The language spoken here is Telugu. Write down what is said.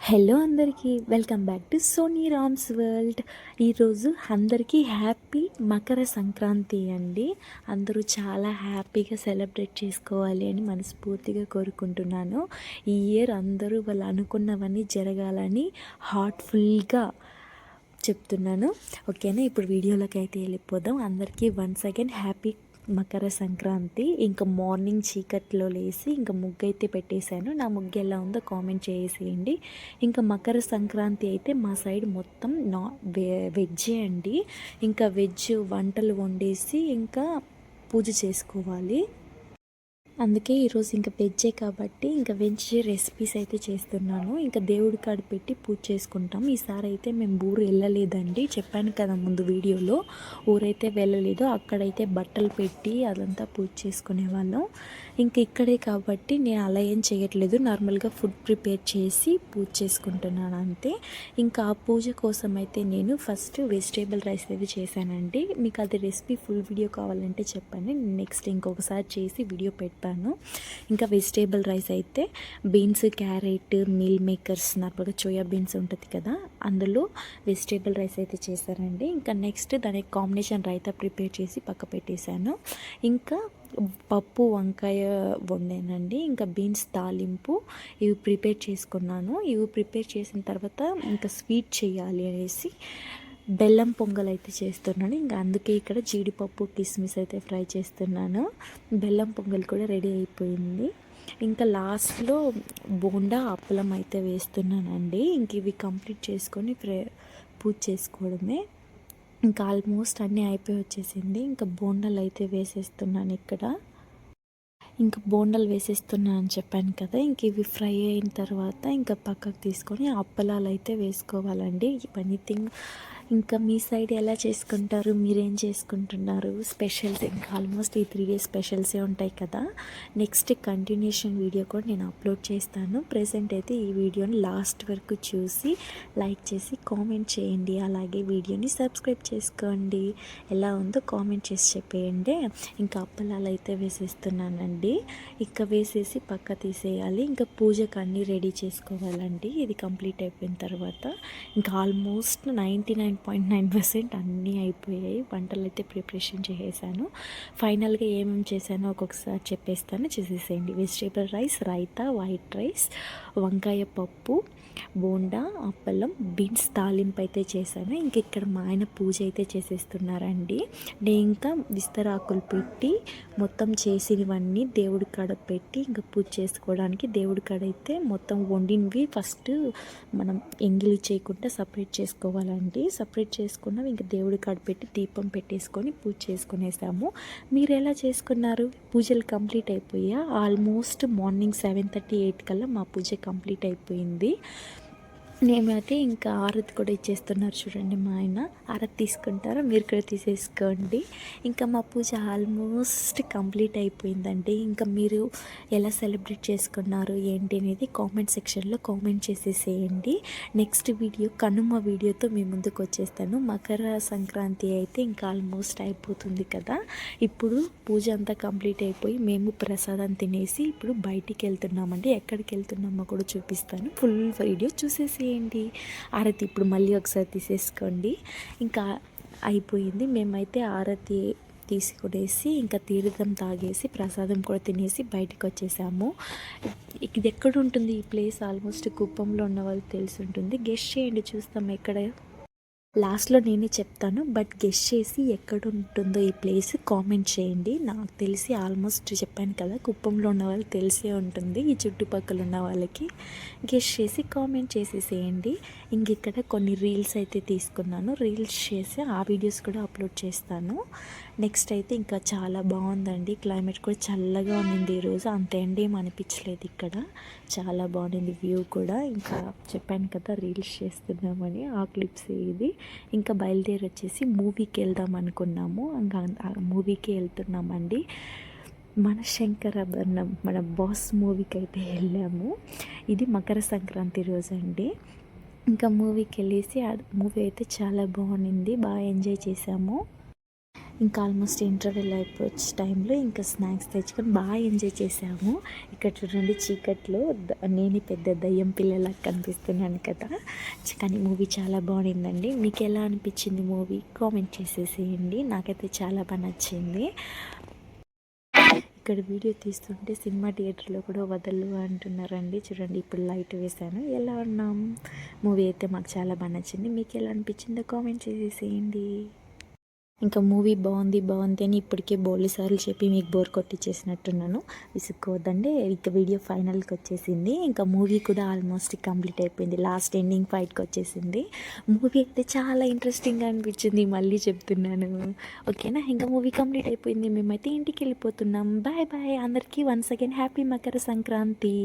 హలో అందరికీ welcome back to Soni Ram's world. ఈరోజు అందరికీ హ్యాపీ మకర సంక్రాంతి అండి. అందరూ చాలా హ్యాపీగా సెలబ్రేట్ చేసుకోవాలి అని మనస్ఫూర్తిగా కోరుకుంటున్నాను. ఈ ఇయర్ అందరూ వాళ్ళు అనుకున్నవన్నీ జరగాలని హార్ట్ఫుల్గా చెప్తున్నాను. ఓకేనా, ఇప్పుడు వీడియోలోకి అయితే వెళ్ళిపోదాం. అందరికీ once again happy Makar Sankranti. ఇంకా మార్నింగ్ చీకట్లో లేసి ఇంకా ముగ్గు అయితే పెట్టేశాను. నా ముగ్గు ఎలా ఉందో కామెంట్ చేసేయండి. ఇంకా మకర సంక్రాంతి అయితే మా సైడ్ మొత్తం వెజ్జే అండి. ఇంకా వెజ్ వంటలు వండేసి ఇంకా పూజ చేసుకోవాలి. అందుకే ఈరోజు ఇంకా వెజ్జే కాబట్టి ఇంకా వెజ్ రెసిపీస్ అయితే చేస్తున్నాను. ఇంకా దేవుడి కాడ పెట్టి పూజ చేసుకుంటాం. ఈసారి అయితే మేము ఊరు వెళ్ళలేదండి, చెప్పాను కదా ముందు వీడియోలో. ఊరైతే వెళ్ళలేదు, అక్కడైతే బట్టలు పెట్టి అదంతా పూజ చేసుకునే వాళ్ళం. ఇంకా ఇక్కడే కాబట్టి నేను అలా ఏం చేయట్లేదు, నార్మల్గా ఫుడ్ ప్రిపేర్ చేసి పూజ చేసుకుంటున్నాను అంతే. ఇంకా ఆ పూజ కోసం అయితే నేను ఫస్ట్ వెజిటేబుల్ రైస్ అయితే చేశానండి. మీకు అది రెసిపీ ఫుల్ వీడియో కావాలంటే చెప్పండి, నెక్స్ట్ ఇంకొకసారి చేసి వీడియో పెడతాను. ఇంకా వెజిటేబుల్ రైస్ అయితే బీన్స్, క్యారెట్, మీల్ మేకర్స్, నార్మల్గా సోయా బీన్స్ ఉంటుంది కదా, అందులో వెజిటేబుల్ రైస్ అయితే చేశారండి. ఇంకా నెక్స్ట్ దానికి కాంబినేషన్ రైతా ప్రిపేర్ చేసి పక్క పెట్టేశాను. ఇంకా పప్పు వంకాయ వండానండి. ఇంకా బీన్స్ తాలింపు ఇవి ప్రిపేర్ చేసుకున్నాను. ఇవి ప్రిపేర్ చేసిన తర్వాత ఇంకా స్వీట్ చేయాలి అనేసి బెల్లం పొంగల్ అయితే చేస్తున్నాను. ఇంకా అందుకే ఇక్కడ జీడిపప్పు కిస్మిస్ అయితే ఫ్రై చేస్తున్నాను. బెల్లం పొంగల్ కూడా రెడీ అయిపోయింది. ఇంకా లాస్ట్లో బోండా అప్పలం అయితే వేస్తున్నానండి. ఇంక ఇవి కంప్లీట్ చేసుకొని పూజ చేసుకోవడమే. ఇంకా ఆల్మోస్ట్ అన్నీ అయిపోయి వచ్చేసింది. ఇంకా బోండాలు అయితే వేసేస్తున్నాను ఇక్కడ. ఇంకా బోండాలు వేసేస్తున్నాను అని చెప్పాను కదా. ఇంక ఇవి ఫ్రై అయిన తర్వాత ఇంకా పక్కకు తీసుకొని అప్పలాలు అయితే వేసుకోవాలండి. ఎనీథింగ్ ఇంకా మీ సైడ్ ఎలా చేసుకుంటారు, మీరేం చేసుకుంటున్నారు స్పెషల్స్? ఇంకా ఆల్మోస్ట్ ఈ 3 days స్పెషల్సే ఉంటాయి కదా. నెక్స్ట్ కంటిన్యూషన్ వీడియో కూడా నేను అప్లోడ్ చేస్తాను. ప్రెసెంట్ అయితే ఈ వీడియోని లాస్ట్ వరకు చూసి లైక్ చేసి కామెంట్ చేయండి. అలాగే వీడియోని సబ్స్క్రైబ్ చేసుకోండి. ఎలా ఉందో కామెంట్ చేసి చెప్పేయండి. ఇంకా అప్పలాలు అయితే వేసేస్తున్నానండి. ఇంకా వేసేసి పక్క తీసేయాలి. ఇంకా పూజకు అన్నీ రెడీ చేసుకోవాలండి. ఇది కంప్లీట్ అయిపోయిన తర్వాత ఇంకా ఆల్మోస్ట్ 99.9% అన్నీ అయిపోయాయి. వంటలు అయితే ప్రిపరేషన్ చేసేసాను. ఫైనల్గా ఏమేమి చేశానో ఒక్కొక్కసారి చెప్పేస్తాను, చేసేసేయండి. Vegetable rice, raita, white rice, వంకాయ పప్పు, బోండా, అప్పలం, బీన్స్ తాలింపు అయితే చేశాను. ఇంక ఇక్కడ మా ఆయన పూజ అయితే చేసేస్తున్నారండి. నేను ఇంకా విస్తరాకులు పెట్టి మొత్తం చేసినవన్నీ దేవుడి కాడ పెట్టి ఇంకా పూజ చేసుకోవడానికి దేవుడి కాడ అయితే మొత్తం వండినవి ఫస్ట్ మనం ఎంగిలి చేయకుండా సపరేట్ చేసుకోవాలండి. సపరేట్ చేసుకున్నాం ఇంకా దేవుడి కాడ పెట్టి దీపం పెట్టేసుకొని పూజ చేసుకునేసాము. మీరు ఎలా చేసుకున్నారు? పూజలు కంప్లీట్ అయిపోయా? ఆల్మోస్ట్ మార్నింగ్ 7:30, 8 కల్లా మా పూజ కంప్లీట్ అయిపోయింది. మేమైతే ఇంకా ఆరతి కూడా ఇచ్చేస్తున్నారు చూడండి. మా ఆయన ఆరతి తీసుకుంటారా, మీరు కూడా తీసేసుకోండి. ఇంకా మా పూజ ఆల్మోస్ట్ కంప్లీట్ అయిపోయిందండి. ఇంకా మీరు ఎలా సెలబ్రేట్ చేసుకున్నారు ఏంటి అనేది కామెంట్ సెక్షన్లో కామెంట్ చేసేసేయండి. నెక్స్ట్ వీడియో కనుమ వీడియోతో మీ ముందుకు వచ్చేస్తాను. మకర సంక్రాంతి అయితే ఇంకా ఆల్మోస్ట్ అయిపోతుంది కదా. ఇప్పుడు పూజ అంతా కంప్లీట్ అయిపోయి మేము ప్రసాదం తినేసి ఇప్పుడు బయటికి వెళ్తున్నామండి. ఎక్కడికి వెళ్తున్నామో కూడా చూపిస్తాను, ఫుల్ వీడియో చూసేసి ఆరతి ఇప్పుడు మళ్ళీ ఒకసారి తీసేసుకోండి. ఇంకా అయిపోయింది. మేమైతే ఆరతి తీసుకునేసి ఇంకా తీర్థం తాగేసి ప్రసాదం కూడా తినేసి బయటకు వచ్చేసాము. ఇది ఎక్కడ ఉంటుంది ఈ ప్లేస్? ఆల్మోస్ట్ కుప్పంలో ఉన్న వాళ్ళు తెలిసి ఉంటుంది. గెస్ట్ చేయండి, చూస్తాం ఎక్కడ. లాస్ట్లో నేనే చెప్తాను, బట్ గెస్ట్ చేసి ఎక్కడ ఉంటుందో ఈ ప్లేస్ కామెంట్ చేయండి. నాకు తెలిసి ఆల్మోస్ట్ చెప్పాను కదా, కుప్పంలో ఉన్న వాళ్ళు తెలిసే ఉంటుంది. ఈ చుట్టుపక్కల ఉన్న వాళ్ళకి గెస్ట్ చేసి కామెంట్ చేసేసేయండి. ఇంక ఇక్కడ కొన్ని రీల్స్ అయితే తీసుకున్నాను, రీల్స్ చేసి ఆ వీడియోస్ కూడా అప్లోడ్ చేస్తాను. నెక్స్ట్ అయితే ఇంకా చాలా బాగుందండి. క్లైమేట్ కూడా చల్లగా ఉండింది ఈరోజు, అంత ఎండ ఏం అనిపించలేదు. ఇక్కడ చాలా బాగుంది వ్యూ కూడా. ఇంకా చెప్పాను కదా రీల్స్ చేస్తున్నామని, ఆ క్లిప్స్ ఇది. ఇంకా బయలుదేరి వచ్చేసి మూవీకి వెళ్దాం అనుకున్నాము. ఇంకా మూవీకి వెళ్తున్నామండి. మన శంకరాభరణం, మన బాస్ మూవీకి అయితే వెళ్ళాము. ఇది మకర సంక్రాంతి రోజు అండి. ఇంకా మూవీకి వెళ్ళేసి ఆ మూవీ అయితే చాలా బాగుంది, బాగా ఎంజాయ్ చేసాము. ఇంకా ఆల్మోస్ట్ ఇంటర్వెల్ అయిపోయే టైంలో ఇంకా స్నాక్స్ తెచ్చుకొని బాగా ఎంజాయ్ చేసాము. ఇక్కడ చూడండి చీకట్లో నేనే పెద్ద దయ్యం పిల్లలా కనిపిస్తున్నాను కదా. కానీ మూవీ చాలా బాగుండిందండి. మీకు ఎలా అనిపించింది మూవీ కామెంట్ చేసేసేయండి. నాకైతే చాలా బాగా నచ్చింది. ఇక్కడ వీడియో తీస్తుంటే సినిమా థియేటర్లో కూడా వదలు అంటున్నారండి. చూడండి ఇప్పుడు లైట్ వేశాను. ఎలా ఉన్నాం? మూవీ అయితే మాకు చాలా బాగా నచ్చింది. మీకు ఎలా అనిపించిందో కామెంట్ చేసేసేయండి. ఇంకా మూవీ బాగుంది బాగుంది అని ఇప్పటికే బోల్డ్ సార్లు చెప్పి మీకు బోర్ కొట్టించేసినట్టున్నాను. విసుక్కోవద్దండి. ఇక వీడియో ఫైనల్కి వచ్చేసింది. ఇంకా మూవీ కూడా ఆల్మోస్ట్ కంప్లీట్ అయిపోయింది. లాస్ట్ ఎండింగ్ ఫైట్కి వచ్చేసింది. మూవీ అయితే చాలా ఇంట్రెస్టింగ్గా అనిపించింది. మళ్ళీ చెప్తున్నాను. ఓకేనా, ఇంకా మూవీ కంప్లీట్ అయిపోయింది. మేమైతే ఇంటికి వెళ్ళిపోతున్నాం. బాయ్ బాయ్ అందరికీ. Once again happy Makar Sankranti.